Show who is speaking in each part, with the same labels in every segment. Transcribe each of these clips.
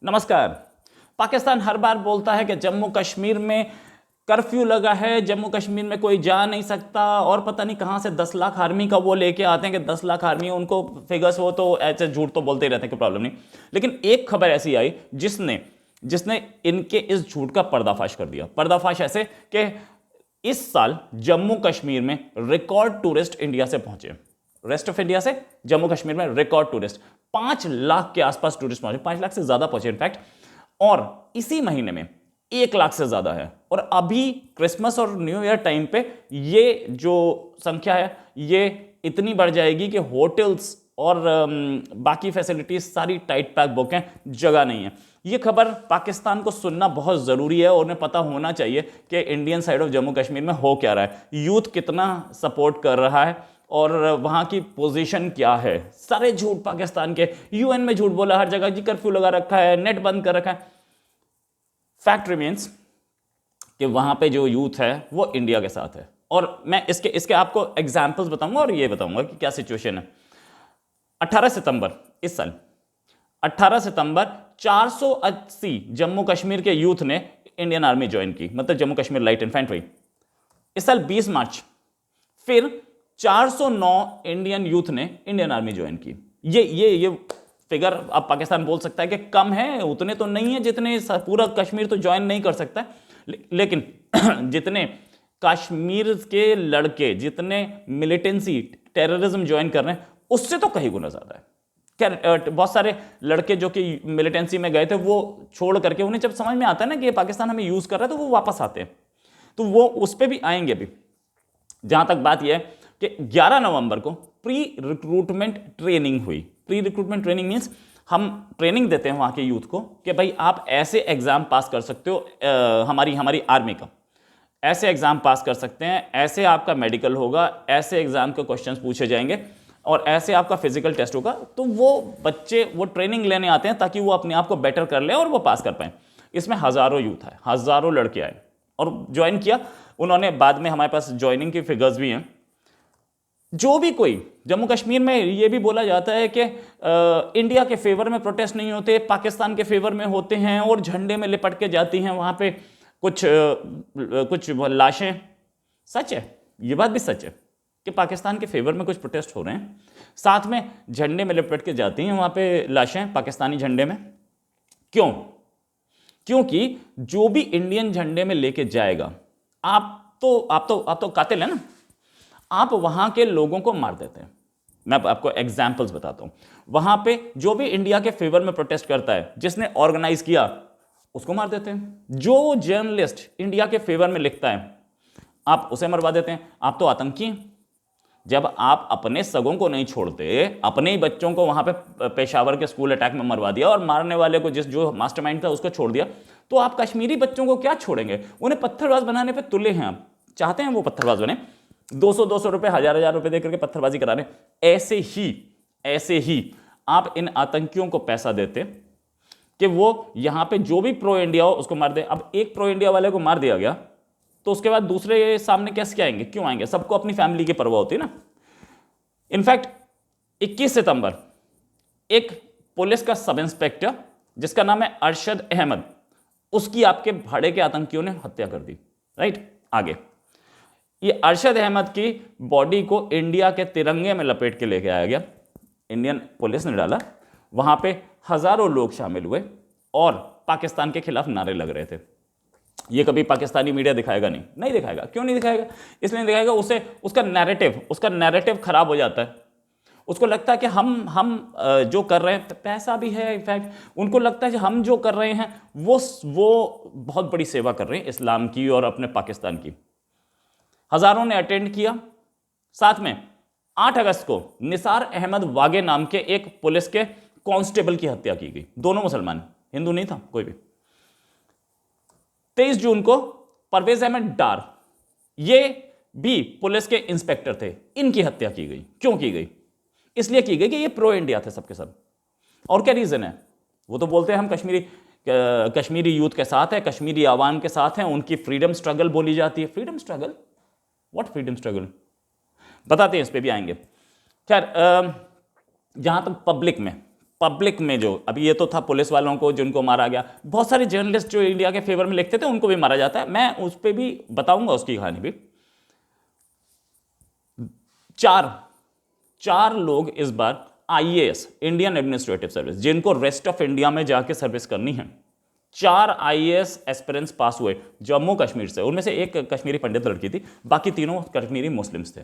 Speaker 1: नमस्कार। पाकिस्तान हर बार बोलता है कि जम्मू कश्मीर में कर्फ्यू लगा है, जम्मू कश्मीर में कोई जा नहीं सकता, और पता नहीं कहां से 10 लाख आर्मी का वो लेके आते हैं कि 10 लाख आर्मी, उनको फिगर्स हो तो ऐसे झूठ तो बोलते ही रहते हैं कि प्रॉब्लम नहीं। लेकिन एक खबर ऐसी आई जिसने जिसने इनके इस झूठ का पर्दाफाश कर दिया। पर्दाफाश ऐसे कि इस साल जम्मू कश्मीर में रिकॉर्ड टूरिस्ट इंडिया से पहुंचे, रेस्ट ऑफ इंडिया से जम्मू कश्मीर में रिकॉर्ड टूरिस्ट 5 लाख के आसपास टूरिस्ट पहुंचे, 5 लाख से ज्यादा पहुंचे इनफैक्ट। और इसी महीने में 1 लाख से ज्यादा है। और अभी क्रिसमस और न्यू ईयर टाइम पे ये जो संख्या है ये इतनी बढ़ जाएगी कि होटल्स और बाकी फैसिलिटीज सारी टाइट पैक बुक हैं, जगह नहीं है। ये खबर पाकिस्तान को सुनना बहुत जरूरी है और उन्हें पता होना चाहिए कि Indian side of Jammu Kashmir में हो क्या रहा है, यूथ कितना सपोर्ट कर रहा है और वहां की पोजीशन क्या है। सारे झूठ पाकिस्तान के, यूएन में झूठ बोला हर जगह, जी कर्फ्यू लगा रखा है, नेट बंद कर रखा है। फैक्ट रिमेन्स कि वहां पे जो यूथ है वो इंडिया के साथ है। और मैं इसके आपको एग्जांपल्स बताऊंगा और ये बताऊंगा कि क्या सिचुएशन है। 18 सितंबर इस साल 18 सितंबर 480 जम्मू कश्मीर के यूथ ने इंडियन आर्मी ज्वाइन की, मतलब जम्मू कश्मीर लाइट इन्फेंट्री। इस साल 20 मार्च फिर 409 इंडियन यूथ ने इंडियन आर्मी ज्वाइन की। ये फिगर अब पाकिस्तान बोल सकता है कि कम है, उतने तो नहीं है जितने पूरा कश्मीर तो ज्वाइन नहीं कर सकता, लेकिन जितने कश्मीर के लड़के, जितने मिलिटेंसी टेररिज्म ज्वाइन कर रहे हैं उससे तो कहीं गुना ज्यादा है। बहुत सारे लड़के जो कि मिलिटेंसी में गए थे वो छोड़ करके, उन्हें जब समझ में आता है ना कि पाकिस्तान हमें यूज कर रहा है तो वो वापस आते हैं, तो वो उस पर भी आएंगे अभी। जहां तक बात यह है कि 11 नवंबर को प्री रिक्रूटमेंट ट्रेनिंग हुई। प्री रिक्रूटमेंट ट्रेनिंग मींस हम ट्रेनिंग देते हैं वहां के यूथ को कि भाई आप ऐसे एग्जाम पास कर सकते हो, हमारी आर्मी का ऐसे एग्जाम पास कर सकते हैं, ऐसे आपका मेडिकल होगा, ऐसे एग्जाम के क्वेश्चंस पूछे जाएंगे और ऐसे आपका फिजिकल टेस्ट होगा। तो वो बच्चे वो ट्रेनिंग लेने आते हैं ताकि वो अपने आप को बेटर कर ले और वो पास कर पाए। इसमें हजारों यूथ आए, हजारों लड़के आए और ज्वाइन किया उन्होंने। बाद में हमारे पास ज्वाइनिंग की फिगर्स भी हैं। जो भी कोई जम्मू कश्मीर में, ये भी बोला जाता है कि इंडिया के फेवर में प्रोटेस्ट नहीं होते, पाकिस्तान के फेवर में होते हैं और झंडे में लिपट के जाती हैं वहां पे कुछ लाशें। सच है, ये बात भी सच है कि पाकिस्तान के फेवर में कुछ प्रोटेस्ट हो रहे हैं, साथ में झंडे में लिपट के जाती हैं वहां पे लाशें पाकिस्तानी झंडे में। क्यों? क्योंकि जो भी इंडियन झंडे में लेके जाएगा, आप तो कातिल है ना, आप वहां के लोगों को मार देते हैं। मैं आपको एग्जांपल्स बताता हूं। वहां पे जो भी इंडिया के फेवर में प्रोटेस्ट करता है, जिसने ऑर्गेनाइज किया, उसको मार देते हैं। जो जर्नलिस्ट इंडिया के फेवर में लिखता है, आप उसे मरवा देते हैं। आप तो आतंकी हैं। जब आप अपने सगों को नहीं छोड़ते, अपने ही बच्चों को वहां पे पेशावर के स्कूल अटैक में मरवा दिया और मारने वाले को जो मास्टरमाइंड था उसको छोड़ दिया, तो आप कश्मीरी बच्चों को क्या छोड़ेंगे? उन्हें पत्थरबाज बनाने पे तुले हैं। आप चाहते हैं वो पत्थरबाज बने, 200 रुपए, हजार रुपए देकर के पत्थरबाजी करा रहे। ऐसे ही आप इन आतंकियों को पैसा देते कि वो यहां पे जो भी प्रो इंडिया हो उसको मार दे। अब एक प्रो इंडिया वाले को मार दिया गया तो उसके बाद दूसरे सामने कैसे आएंगे? क्यों आएंगे? सबको अपनी फैमिली की परवाह होती है ना। इनफैक्ट 21 सितंबर एक पुलिस का सब इंस्पेक्टर जिसका नाम है अरशद अहमद, उसकी आपके भाड़े के आतंकियों ने हत्या कर दी। राइट, आगे ये अरशद अहमद की बॉडी को इंडिया के तिरंगे में लपेट के लेके आया गया, इंडियन पुलिस ने डाला। वहां पे हजारों लोग शामिल हुए और पाकिस्तान के खिलाफ नारे लग रहे थे। ये कभी पाकिस्तानी मीडिया दिखाएगा नहीं दिखाएगा। क्यों नहीं दिखाएगा? इसलिए नहीं दिखाएगा, उसे उसका नैरेटिव खराब हो जाता है। उसको लगता है कि हम जो कर रहे हैं, पैसा भी है इनफैक्ट, उनको लगता है कि हम जो कर रहे हैं वो बहुत बड़ी सेवा कर रहे हैं इस्लाम की और अपने पाकिस्तान की। हजारों ने अटेंड किया। साथ में 8 अगस्त को निसार अहमद वागे नाम के एक पुलिस के कांस्टेबल की हत्या की गई। दोनों मुसलमान, हिंदू नहीं था कोई भी। 23 जून को परवेज अहमद डार, ये भी पुलिस के इंस्पेक्टर थे, इनकी हत्या की गई। क्यों की गई? इसलिए की गई कि ये प्रो इंडिया थे सबके सब। और क्या रीजन है? वो तो बोलते हैं हम कश्मीरी यूथ के साथ है, कश्मीरी आवाम के साथ हैं, उनकी फ्रीडम स्ट्रगल बोली जाती है। Freedom struggle? What freedom struggle? बताते हैं, इस पे भी आएंगे। खैर, जहां तक पब्लिक में जो अभी ये तो था पुलिस वालों को जिनको मारा गया, बहुत सारे जर्नलिस्ट जो इंडिया के फेवर में लिखते थे उनको भी मारा जाता है। मैं उस पर भी बताऊंगा उसकी कहानी भी। चार लोग इस बार आईएएस, इंडियन एडमिनिस्ट्रेटिव सर्विस, जिनको रेस्ट ऑफ इंडिया में जाके सर्विस करनी है, 4 आईएएस एस्पिरेंट्स पास हुए जम्मू कश्मीर से। उनमें से एक कश्मीरी पंडित लड़की थी, बाकी तीनों कश्मीरी मुस्लिम्स थे।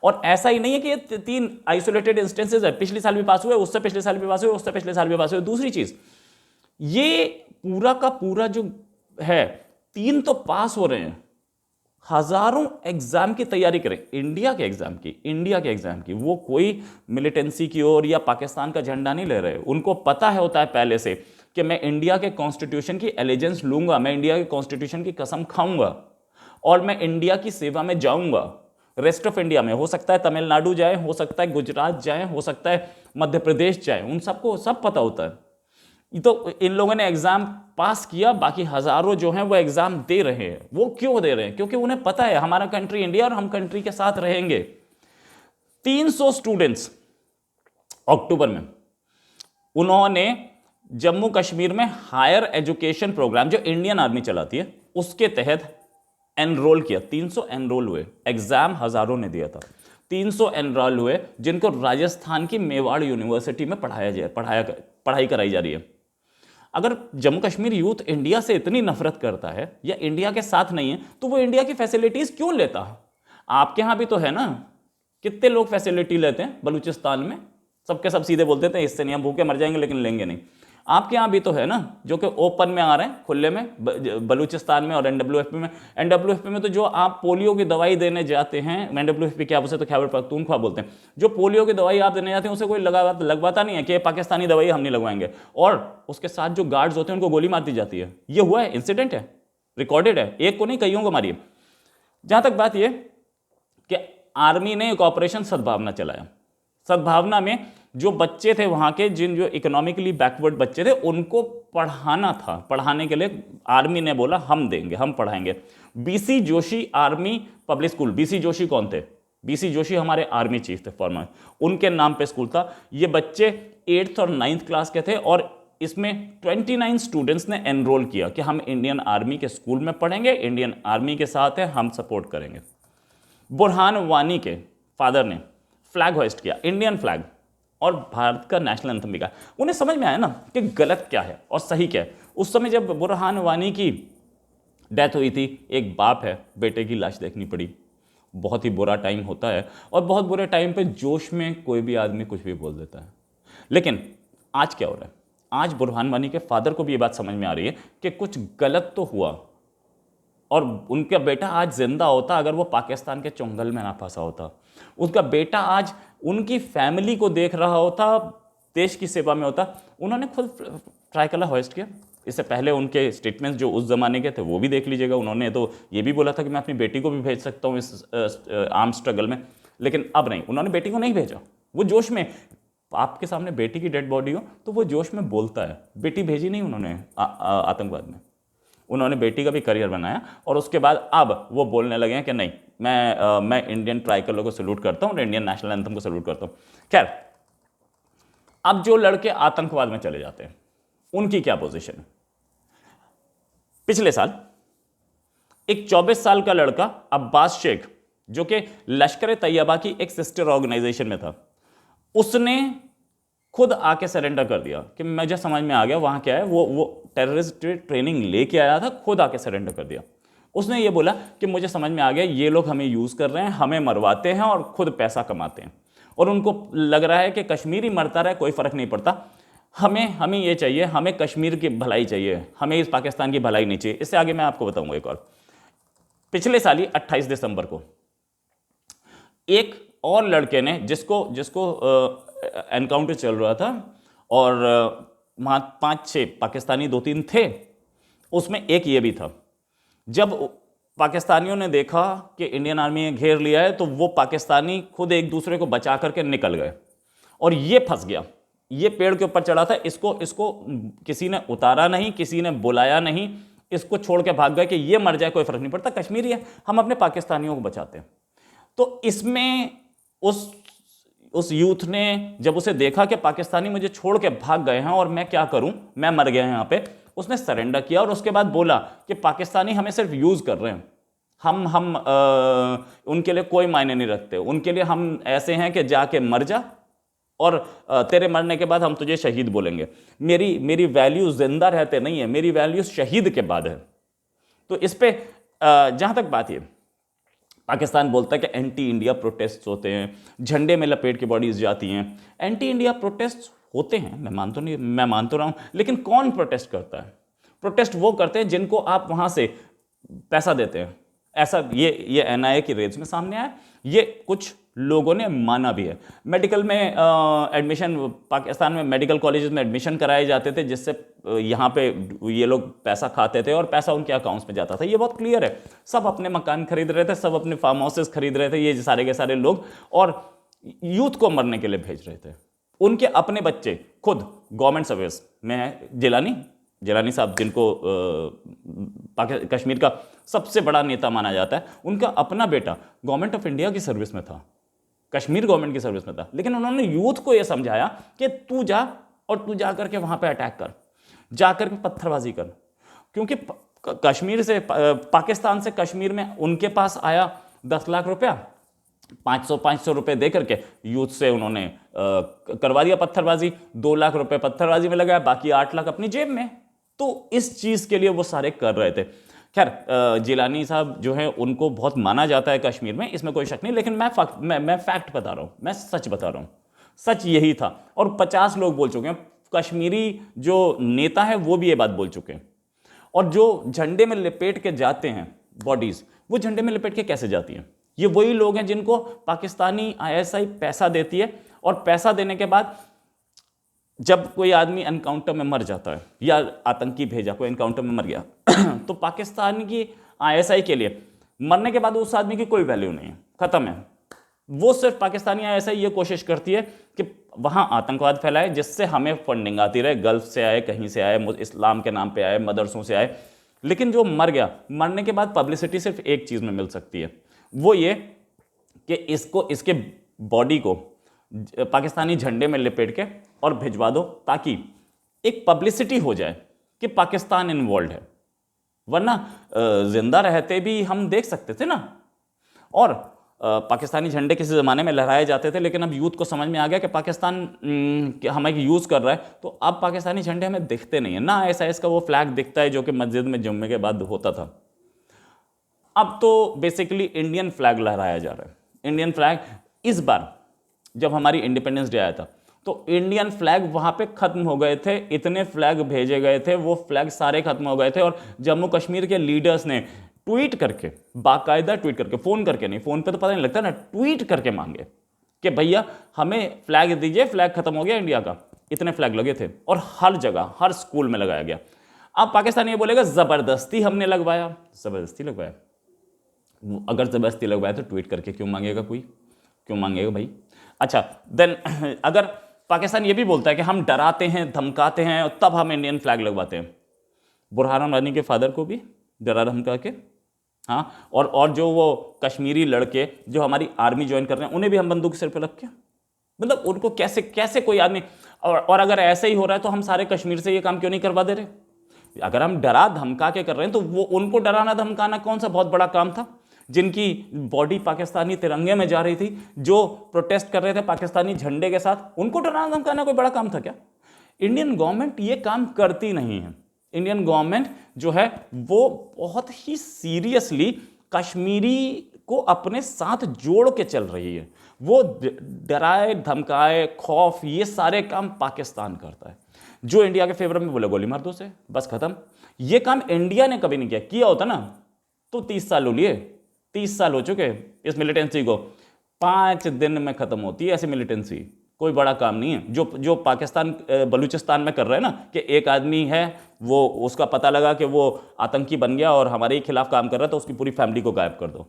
Speaker 1: और ऐसा ही नहीं है कि ये 3 आइसोलेटेड इंस्टेंसेस है, पिछले साल भी पास हुए, उससे पिछले साल भी पास हुए, उससे पिछले साल भी पास हुए। दूसरी चीज, ये पूरा का पूरा जो है, 3 तो पास हो रहे हैं, हजारों एग्जाम की तैयारी करें, इंडिया के एग्जाम की। वो कोई मिलिटेंसी की ओर या पाकिस्तान का झंडा नहीं ले रहे। उनको पता है, होता है पहले से कि मैं इंडिया के कॉन्स्टिट्यूशन की एलिजेंस लूंगा, मैं इंडिया के कॉन्स्टिट्यूशन की कसम खाऊंगा और मैं इंडिया की सेवा में जाऊंगा। रेस्ट ऑफ इंडिया में हो सकता है तमिलनाडु जाए, हो सकता है गुजरात जाए, हो सकता है मध्य प्रदेश जाए, उन सबको सब पता होता है। तो इन लोगों ने एग्जाम पास किया, बाकी हजारों जो हैं वो एग्जाम दे रहे हैं। वो क्यों दे रहे हैं? क्योंकि उन्हें पता है हमारा कंट्री इंडिया और हम कंट्री के साथ रहेंगे। 300 स्टूडेंट्स अक्टूबर में उन्होंने जम्मू कश्मीर में हायर एजुकेशन प्रोग्राम जो इंडियन आर्मी चलाती है उसके तहत एनरोल किया। 300 एनरोल हुए, एग्जाम हजारों ने दिया था। 300 एनरोल हुए जिनको राजस्थान की मेवाड़ यूनिवर्सिटी में पढ़ाई कराई जा रही है। अगर जम्मू कश्मीर यूथ इंडिया से इतनी नफरत करता है या इंडिया के साथ नहीं है तो वो इंडिया की फैसिलिटीज क्यों लेता? आपके यहां भी तो है ना, कितने लोग फैसिलिटी लेते हैं बलूचिस्तान में, सबके सब सीधे बोलते थे इससे नहीं, हम भूखे मर जाएंगे लेकिन लेंगे नहीं। आपके यहाँ भी तो है ना जो कि ओपन में आ रहे हैं, खुले में, बलूचिस्तान में और एनडब्ल्यूएफपी में। एनडब्ल्यूएफपी में तो जो आप पोलियो की दवाई देने जाते हैं, एनडब्ल्यूएफपी क्या, उसे तो खैबर पख्तूनख्वा बोलते हैं, जो पोलियो की दवाई आप देने जाते हैं उसे कोई लगवाता नहीं है कि पाकिस्तानी दवाई हम नहीं लगवाएंगे, और उसके साथ जो गार्ड्स होते हैं उनको गोली मार दी जाती है। ये हुआ है, इंसिडेंट है, रिकॉर्डेड है, एक को नहीं कईयों को मारी है। जहां तक बात यह कि आर्मी ने एक ऑपरेशन सद्भावना चलाया। सद्भावना में जो बच्चे थे वहां के, जो इकोनॉमिकली बैकवर्ड बच्चे थे, उनको पढ़ाना था। पढ़ाने के लिए आर्मी ने बोला हम देंगे, हम पढ़ाएंगे। BC Joshi army public school, BC Joshi कौन थे? बीसी जोशी हमारे आर्मी चीफ थे फॉर्मर, उनके नाम पे स्कूल था। ये बच्चे 8th और 9th क्लास के थे और इसमें 29 स्टूडेंट्स ने एनरोल किया कि हम इंडियन आर्मी के स्कूल में पढ़ेंगे, इंडियन आर्मी के साथ है, हम सपोर्ट करेंगे। बुरहान वानी के फादर ने फ्लैग होइस्ट किया, इंडियन फ्लैग, और भारत का नेशनल एंथम भी गाया। उन्हें समझ में आया ना कि गलत क्या है और सही क्या है। उस समय जब बुरहान वानी की डेथ हुई थी, एक बाप है, बेटे की लाश देखनी पड़ी। बहुत ही बुरा टाइम होता है और बहुत बुरे टाइम पे जोश में कोई भी आदमी कुछ भी बोल देता है। लेकिन आज क्या हो रहा है? आज बुरहान वानी के फादर को भी ये बात समझ में आ रही है कि कुछ गलत तो हुआ, और उनका बेटा आज जिंदा होता अगर वो पाकिस्तान के चुंगल में ना फंसा होता। उसका बेटा आज उनकी फैमिली को देख रहा होता, देश की सेवा में होता। उन्होंने खुद ट्राइकलर होइस्ट किया। इससे पहले उनके स्टेटमेंट्स जो उस जमाने के थे वो भी देख लीजिएगा। उन्होंने तो ये भी बोला था कि मैं अपनी बेटी को भी भेज सकता हूँ इस आर्म स्ट्रगल में, लेकिन अब नहीं, उन्होंने बेटी को नहीं भेजा। वो जोश में, आपके सामने बेटी की डेड बॉडी हो तो वो जोश में बोलता है। बेटी भेजी नहीं उन्होंने आतंकवाद में, उन्होंने बेटी का भी करियर बनाया और उसके बाद अब वो बोलने लगे हैं कि नहीं, मैं इंडियन ट्राइकलर को सल्यूट करता हूं और इंडियन नेशनल एंथम को सल्यूट करता हूं। खैर, अब जो लड़के आतंकवाद में चले जाते हैं उनकी क्या पोजीशन है? पिछले साल एक 24 साल का लड़का अब्बास शेख, जो कि लश्कर तैयबा की एक सिस्टर ऑर्गेनाइजेशन में था, उसने खुद आके सरेंडर कर दिया कि मुझे समझ में आ गया वहां क्या है। वो टेररिस्ट ट्रेनिंग लेके आया था, खुद आके सरेंडर कर दिया। उसने ये बोला कि मुझे समझ में आ गया ये लोग हमें यूज कर रहे हैं, हमें मरवाते हैं और खुद पैसा कमाते हैं, और उनको लग रहा है कि कश्मीरी मरता रहे कोई फर्क नहीं पड़ता, हमें ये चाहिए, हमें कश्मीर की भलाई चाहिए, हमें इस पाकिस्तान की भलाई नहीं चाहिए। इससे आगे मैं आपको बताऊंगा एक और। पिछले साल ही 28 दिसंबर को एक और लड़के ने, जिसको एनकाउंटर चल रहा था और वहां 5-6 पाकिस्तानी 2-3 थे, उसमें एक ये भी था। जब पाकिस्तानियों ने देखा कि इंडियन आर्मी ने घेर लिया है तो वो पाकिस्तानी खुद एक दूसरे को बचा करके निकल गए और ये फंस गया। ये पेड़ के ऊपर चढ़ा था, इसको किसी ने उतारा नहीं, किसी ने बुलाया नहीं, इसको छोड़ के भाग गए कि ये मर जाए कोई फर्क नहीं पड़ता, कश्मीरी है, हम अपने पाकिस्तानियों को बचाते हैं। तो इसमें उस यूथ ने जब उसे देखा कि पाकिस्तानी मुझे छोड़ के भाग गए हैं और मैं क्या करूं, मैं मर गया यहाँ पे, उसने सरेंडर किया और उसके बाद बोला कि पाकिस्तानी हमें सिर्फ यूज कर रहे हैं, हम उनके लिए कोई मायने नहीं रखते, उनके लिए हम ऐसे हैं कि जाके मर जा और तेरे मरने के बाद हम तुझे शहीद बोलेंगे। मेरी वैल्यू जिंदा रहते नहीं है, मेरी वैल्यू शहीद के बाद है। तो इस पे जहां तक बात ये, पाकिस्तान बोलता है कि एंटी इंडिया प्रोटेस्ट होते हैं, झंडे में लपेट के बॉडीज जाती हैं। एंटी इंडिया प्रोटेस्ट होते हैं, मैं मान तो रहा हूं, लेकिन कौन प्रोटेस्ट करता है? प्रोटेस्ट वो करते हैं जिनको आप वहां से पैसा देते हैं। ऐसा ये एनआईए की रेड्स में सामने आया, ये कुछ लोगों ने माना भी है। मेडिकल में एडमिशन, पाकिस्तान में मेडिकल कॉलेजेस में एडमिशन कराए जाते थे जिससे यहाँ पे ये लोग पैसा खाते थे और पैसा उनके अकाउंट्स में जाता था। ये बहुत क्लियर है, सब अपने मकान खरीद रहे थे, सब अपने फार्म हाउसेस खरीद रहे थे, ये सारे के सारे लोग, और यूथ को मरने के लिए भेज रहे थे। उनके अपने बच्चे खुद गवर्नमेंट सर्विस में, जिलानी साहब जिनको कश्मीर का सबसे बड़ा नेता माना जाता है, उनका अपना बेटा गवर्नमेंट ऑफ इंडिया की सर्विस में था, कश्मीर गवर्नमेंट की सर्विस में था, लेकिन उन्होंने यूथ को यह समझाया कि तू जा और तू जा करके वहां पे अटैक कर, जा करके पत्थरबाजी कर। क्योंकि कश्मीर से, पाकिस्तान से कश्मीर में उनके पास आया 10 लाख रुपया, 500 रुपए दे करके यूथ से उन्होंने करवा दिया पत्थरबाजी, 2 लाख रुपए पत्थरबाजी में लगाया, बाकी 8 लाख अपनी जेब में। तो इस चीज के लिए वो सारे कर रहे थे। खैर, जिलानी साहब जो है उनको बहुत माना जाता है कश्मीर में, इसमें कोई शक नहीं, लेकिन मैं फैक्ट बता रहा हूं, मैं सच बता रहा हूं, सच यही था। और 50 लोग बोल चुके हैं, कश्मीरी जो नेता है वो भी ये बात बोल चुके हैं। और जो झंडे में लपेट के जाते हैं बॉडीज, वो झंडे में लपेट के कैसे जाती हैं? ये वही लोग हैं जिनको पाकिस्तानी आईएसआई पैसा देती है, और पैसा देने के बाद जब कोई आदमी एनकाउंटर में मर जाता है या आतंकी भेजा कोई एनकाउंटर में मर गया तो पाकिस्तान की आईएसआई के लिए मरने के बाद उस आदमी की कोई वैल्यू नहीं है, खत्म है। वो सिर्फ पाकिस्तानी आईएसआई ये कोशिश करती है कि वहां आतंकवाद फैलाए, जिससे हमें फंडिंग आती रहे, गल्फ से आए, कहीं से आए, इस्लाम के नाम पे आए, मदरसों से आए। लेकिन जो मर गया, मरने के बाद पब्लिसिटी सिर्फ एक चीज में मिल सकती है, वो ये कि इसके बॉडी को पाकिस्तानी झंडे में लपेट के और भिजवा दो, ताकि एक पब्लिसिटी हो जाए कि पाकिस्तान इन्वॉल्व है। वरना जिंदा रहते भी हम देख सकते थे ना। और पाकिस्तानी झंडे किसी ज़माने में लहराए जाते थे, लेकिन अब यूथ को समझ में आ गया कि पाकिस्तान हमें यूज़ कर रहा है, तो अब पाकिस्तानी झंडे हमें दिखते नहीं है ना। ISIS का वो फ्लैग दिखता है जो कि मस्जिद में जुम्मे के बाद होता था। अब तो बेसिकली इंडियन फ्लैग लहराया जा रहा है। इंडियन फ्लैग इस बार जब हमारी इंडिपेंडेंस डे आया था तो इंडियन फ्लैग वहां पे खत्म हो गए थे, इतने फ्लैग भेजे गए थे, वो फ्लैग सारे खत्म हो गए थे। और जम्मू कश्मीर के लीडर्स ने ट्वीट करके, बाकायदा ट्वीट करके, फोन करके नहीं, फोन पे तो पता नहीं लगता ना, ट्वीट करके मांगे कि भैया हमें फ्लैग दीजिए, फ्लैग खत्म हो गया इंडिया का। इतने फ्लैग लगे थे और हर जगह, हर स्कूल में लगाया गया। अब पाकिस्तान ये बोलेगा जबरदस्ती हमने लगवाया, जबरदस्ती लगवाया। अगर जबरदस्ती लगवाया तो ट्वीट करके क्यों मांगेगा कोई, क्यों मांगेगा भाई? अच्छा, देन अगर पाकिस्तान ये भी बोलता है कि हम डराते हैं, धमकाते हैं, और तब हम इंडियन फ्लैग लगवाते हैं। बुरहान वानी के फादर को भी डरा धमका के, हाँ, और जो वो कश्मीरी लड़के जो हमारी आर्मी ज्वाइन कर रहे हैं, उन्हें भी हम बंदूक सिर पे रख के, मतलब उनको कैसे कोई आदमी, और अगर ऐसे ही हो रहा है तो हम सारे कश्मीर से ये काम क्यों नहीं करवा दे रहे? अगर हम डरा धमका के कर रहे हैं तो वो उनको डराना धमकाना कौन सा बहुत बड़ा काम था? जिनकी बॉडी पाकिस्तानी तिरंगे में जा रही थी, जो प्रोटेस्ट कर रहे थे पाकिस्तानी झंडे के साथ, उनको डराना धमकाना कोई बड़ा काम था क्या? इंडियन गवर्नमेंट ये काम करती नहीं है। इंडियन गवर्नमेंट जो है वो बहुत ही सीरियसली कश्मीरी को अपने साथ जोड़ के चल रही है। वो डराए धमकाए, खौफ, ये सारे काम पाकिस्तान करता है। जो इंडिया के फेवर में बोले गोली मार दो उसे, बस खत्म। ये काम इंडिया ने कभी नहीं किया। किया होता ना तो 30 साल हो लिए, 30 साल हो चुके इस मिलिटेंसी को। 5 दिन में खत्म होती है ऐसी मिलिटेंसी, कोई बड़ा काम नहीं है। जो पाकिस्तान बलूचिस्तान में कर रहे हैं ना, कि एक आदमी है वो, उसका पता लगा कि वो आतंकी बन गया और हमारे ही खिलाफ काम कर रहा है, तो उसकी पूरी फैमिली को गायब कर दो।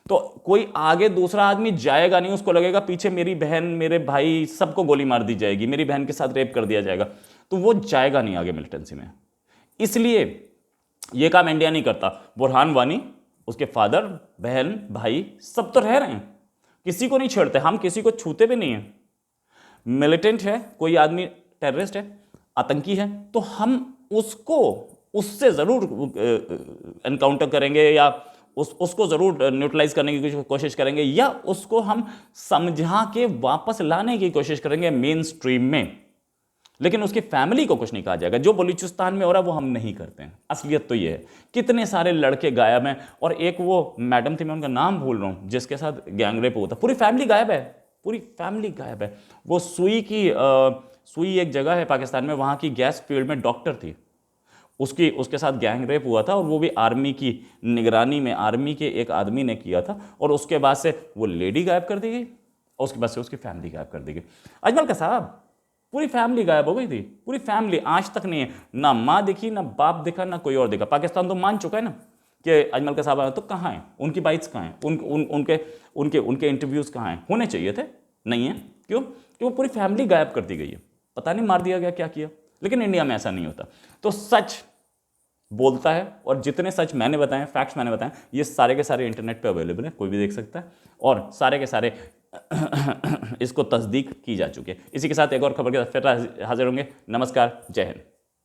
Speaker 1: तो कोई आगे दूसरा आदमी जाएगा नहीं, उसको लगेगा पीछे मेरी बहन, मेरे भाई, सबको गोली मार दी जाएगी, मेरी बहन के साथ रेप कर दिया जाएगा, तो वो जाएगा नहीं आगे मिलिटेंसी में। इसलिए ये काम इंडिया नहीं करता। बुरहान वानी, उसके फादर, बहन, भाई सब तो रह रहे हैं, किसी को नहीं छेड़ते, हम किसी को छूते भी नहीं हैं। मिलिटेंट है कोई आदमी, टेररिस्ट है, आतंकी है, तो हम उसको उससे ज़रूर एनकाउंटर करेंगे या उसको ज़रूर न्यूट्रलाइज करने की कोशिश करेंगे, या उसको हम समझा के वापस लाने की कोशिश करेंगे मेन स्ट्रीम में। लेकिन उसकी फैमिली को कुछ नहीं कहा जाएगा। जो बलूचिस्तान में हो रहा है वो हम नहीं करते हैं। असलियत तो ये है, कितने सारे लड़के गायब हैं। और एक वो मैडम थी, मैं उनका नाम भूल रहा हूँ, जिसके साथ गैंगरेप हुआ था, पूरी फैमिली गायब है, पूरी फैमिली गायब है। वो सुई एक जगह है पाकिस्तान में, वहाँ की गैस फील्ड में डॉक्टर थी, उसके साथ गैंग रेप हुआ था, और वो भी आर्मी की निगरानी में, आर्मी के एक आदमी ने किया था। और उसके बाद से वो लेडी गायब कर दी गई, और उसके बाद से उसकी फैमिली गायब कर दी गई। अजमल का साहब, पूरी फैमिली गायब हो गई थी, पूरी फैमिली आज तक नहीं है, ना माँ दिखी, ना बाप दिखा, ना कोई और दिखा। पाकिस्तान तो मान चुका है ना कि अजमल का साहब आए, तो कहाँ हैं उनकी बाइट्स, कहाँ हैं उनके इंटरव्यूज़, कहाँ हैं? होने चाहिए थे, नहीं है। क्यों? कि वो पूरी फैमिली गायब कर दी गई है, पता नहीं मार दिया गया, क्या किया। लेकिन इंडिया में ऐसा नहीं होता। तो सच बोलता है, और जितने सच मैंने बताए, फैक्ट्स मैंने बताए, ये सारे के सारे इंटरनेट पे अवेलेबल है, कोई भी देख सकता है, और सारे के सारे इसको तस्दीक की जा चुकी है। इसी के साथ एक और खबर के साथ फिर हाजिर होंगे। नमस्कार, जय हिंद।